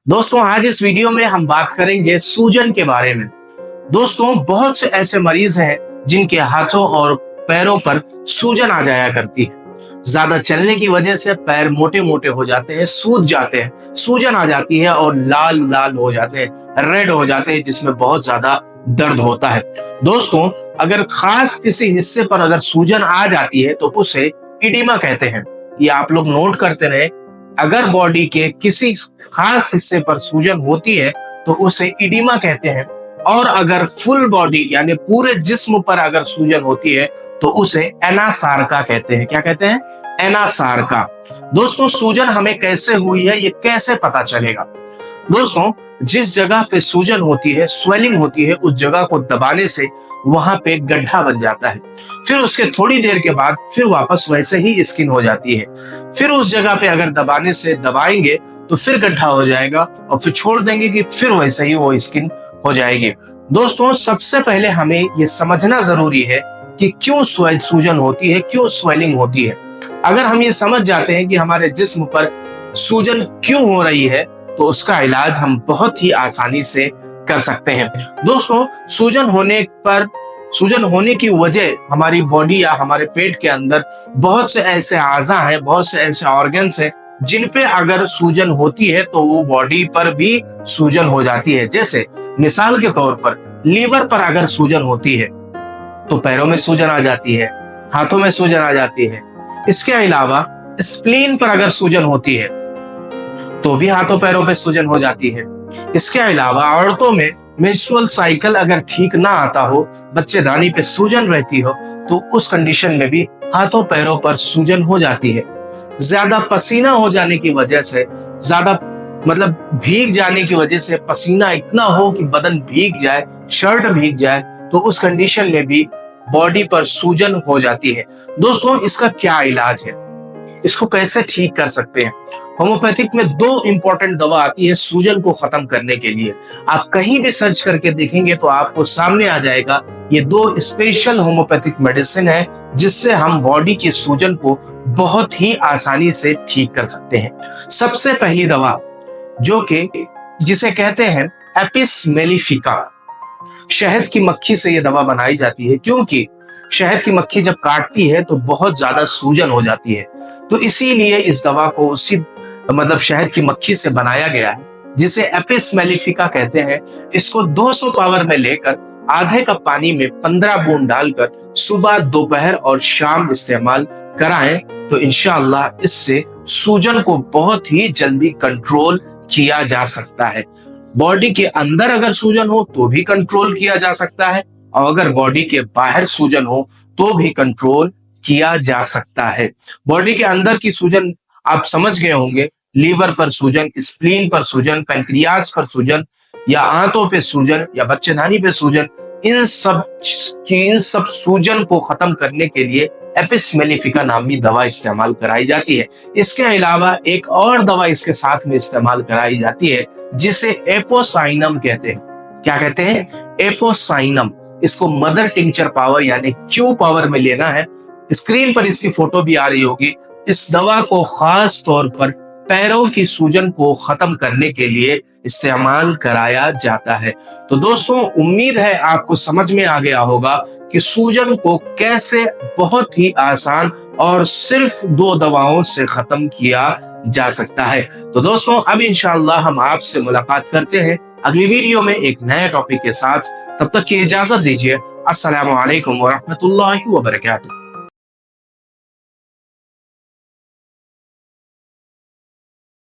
दोस्तों आज इस वीडियो में हम बात करेंगे सूजन के बारे में। दोस्तों बहुत से ऐसे मरीज हैं जिनके हाथों और पैरों पर सूजन आ जाया करती है। ज्यादा चलने की वजह से पैर मोटे मोटे हो जाते हैं, सूज जाते हैं, सूजन आ जाती है और लाल लाल हो जाते हैं, रेड हो जाते हैं, जिसमें बहुत ज्यादा दर्द होता है। दोस्तों अगर खास किसी हिस्से पर अगर सूजन आ जाती है तो उसे इडिमा कहते हैं। ये आप लोग नोट करते रहे, अगर बॉडी के किसी खास हिस्से पर सूजन होती है तो उसे इडिमा कहते हैं, और अगर फुल बॉडी यानी पूरे जिस्म पर अगर सूजन होती है तो उसे एनासार्का कहते हैं। क्या कहते हैं? एनासार्का। दोस्तों सूजन हमें कैसे हुई है, ये कैसे पता चलेगा? दोस्तों जिस जगह पे सूजन होती है, स्वेलिंग होती है, उस जगह को दबाने से वहां पे गड्ढा बन जाता है। फिर उसके थोड़ी देर के बाद फिर वापस वैसे ही स्किन हो जाती है। फिर उस जगह पे अगर दबाने से दबाएंगे तो फिर गड्ढा हो जाएगा और फिर छोड़ देंगे कि फिर वैसे ही वो स्किन हो जाएगी। दोस्तों सबसे पहले हमें ये समझना जरूरी है कि क्यों सूजन होती है, क्यों स्वेलिंग होती है। अगर हम ये समझ जाते हैं कि हमारे जिस्म पर सूजन क्यों हो रही है तो उसका इलाज हम बहुत ही आसानी से कर सकते हैं। दोस्तों सूजन होने की वजह हमारी बॉडी या हमारे पेट के अंदर बहुत से ऐसे आज़ा हैं, बहुत से ऐसे ऑर्गन्स हैं जिन पे अगर सूजन होती है तो वो बॉडी पर भी सूजन हो जाती है। जैसे मिसाल के तौर पर लीवर पर अगर सूजन होती है तो पैरों में सूजन आ जाती है, हाथों में सूजन आ जाती है। इसके अलावा स्प्लीन पर अगर सूजन होती है तो भी हाथों पैरों पे सूजन हो जाती है। इसके अलावा औरतों में मेंस्ट्रुअल साइकिल अगर ठीक ना आता हो, बच्चेदानी पे सूजन रहती हो, तो उस कंडीशन में भी हाथों पैरों पर सूजन हो जाती है। ज्यादा पसीना हो जाने की वजह से, ज्यादा भीग जाने की वजह से, पसीना इतना हो कि बदन भीग जाए, शर्ट भीग जाए, तो उस कंडीशन में भी बॉडी पर सूजन हो जाती है। दोस्तों इसका क्या इलाज है, इसको कैसे ठीक कर सकते हैं? होम्योपैथिक में दो इंपॉर्टेंट दवा आती है सूजन को खत्म करने के लिए। आप कहीं भी सर्च करके देखेंगे तो आपको सामने आ जाएगा, ये दो स्पेशल होम्योपैथिक मेडिसिन है जिससे हम बॉडी की सूजन को बहुत ही आसानी से ठीक कर सकते हैं। सबसे पहली दवा जो कि जिसे कहते हैं एपिस मेलिफिका, शहद की मक्खी से यह दवा बनाई जाती है, क्योंकि शहद की मक्खी जब काटती है तो बहुत ज्यादा सूजन हो जाती है। तो इसीलिए इस दवा को उसी शहद की मक्खी से बनाया गया है, जिसे एपिस मेलिफिका कहते हैं। इसको 200 पावर में लेकर आधे कप पानी में 15 बूंद डालकर सुबह, दोपहर और शाम इस्तेमाल कराएं तो इंशाअल्लाह इससे सूजन को बहुत ही जल्दी कंट्रोल किया जा सकता है। बॉडी के अंदर अगर सूजन हो तो भी कंट्रोल किया जा सकता है, और अगर बॉडी के बाहर सूजन हो तो भी कंट्रोल किया जा सकता है। बॉडी के अंदर की सूजन आप समझ गए होंगे, लीवर पर सूजन, स्प्लीन पर सूजन, पैंक्रियाज पर सूजन, या आंतों पे सूजन, या बच्चेदानी पे सूजन, इन सब सूजन को खत्म करने के लिए एपिस मेलिफिका नामी दवा इस्तेमाल कराई जाती है। इसके अलावा एक और दवा इसके साथ में इस्तेमाल कराई जाती है जिसे एपोसाइनम कहते हैं। क्या कहते हैं? एपोसाइनम। इसको मदर टिंचर पावर यानी क्यू पावर में लेना है। स्क्रीन पर इसकी फोटो भी आ रही होगी। इस दवा को खास तौर पर पैरों की सूजन को खत्म करने के लिए इस्तेमाल कराया जाता है। तो दोस्तों उम्मीद है आपको समझ में आ गया होगा कि सूजन को कैसे बहुत ही आसान और सिर्फ 2 दवाओं से खत्म किया जा सकता है। तो दोस्तों अब इंशाअल्लाह हम आपसे मुलाकात करते हैं अगली वीडियो में एक नए टॉपिक के साथ। तब तक की इजाजत दीजिए। अस्सलामु अलैकुम व रहमतुल्लाहि व बरकातुहू।